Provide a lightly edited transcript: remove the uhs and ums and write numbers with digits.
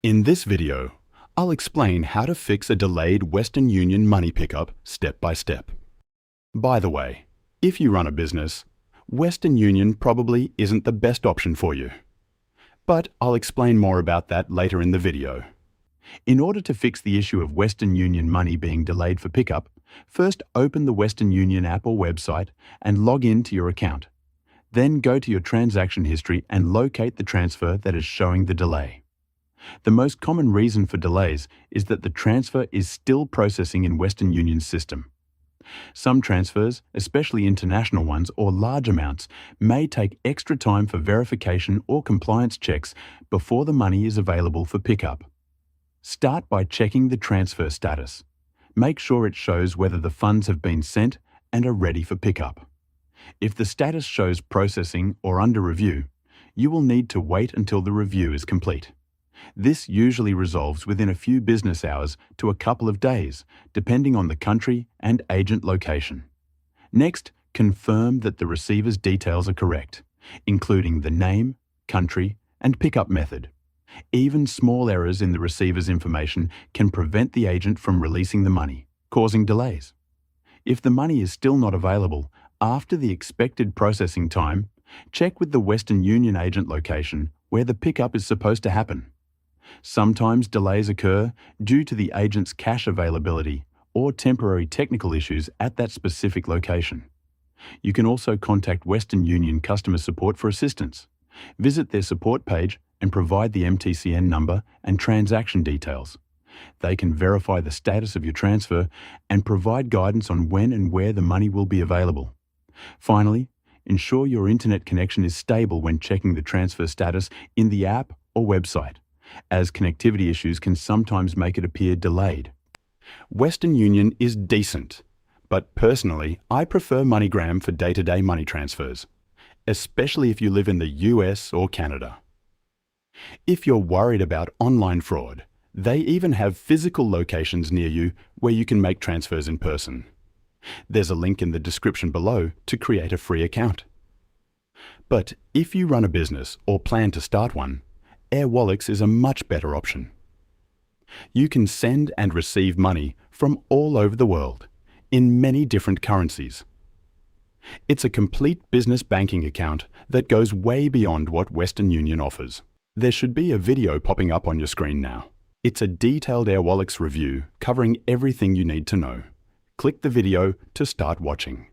In this video, I'll explain how to fix a delayed Western Union money pickup step by step. By the way, if you run a business, Western Union probably isn't the best option for you. But I'll explain more about that later in the video. In order to fix the issue of Western Union money being delayed for pickup, first open the Western Union app or website and log in to your account. Then go to your transaction history and locate the transfer that is showing the delay. The most common reason for delays is that the transfer is still processing in Western Union's system. Some transfers, especially international ones or large amounts, may take extra time for verification or compliance checks before the money is available for pickup. Start by checking the transfer status. Make sure it shows whether the funds have been sent and are ready for pickup. If the status shows processing or under review, you will need to wait until the review is complete. This usually resolves within a few business hours to a couple of days, depending on the country and agent location. Next, confirm that the receiver's details are correct, including the name, country, and pickup method. Even small errors in the receiver's information can prevent the agent from releasing the money, causing delays. If the money is still not available after the expected processing time, check with the Western Union agent location where the pickup is supposed to happen. Sometimes delays occur due to the agent's cash availability or temporary technical issues at that specific location. You can also contact Western Union customer support for assistance. Visit their support page and provide the MTCN number and transaction details. They can verify the status of your transfer and provide guidance on when and where the money will be available. Finally, ensure your internet connection is stable when checking the transfer status in the app or website, as connectivity issues can sometimes make it appear delayed. Western Union is decent, but personally, I prefer MoneyGram for day-to-day money transfers, especially if you live in the US or Canada. If you're worried about online fraud, they even have physical locations near you where you can make transfers in person. There's a link in the description below to create a free account. But if you run a business or plan to start one, Airwallex is a much better option. You can send and receive money from all over the world, in many different currencies. It's a complete business banking account that goes way beyond what Western Union offers. There should be a video popping up on your screen now. It's a detailed Airwallex review covering everything you need to know. Click the video to start watching.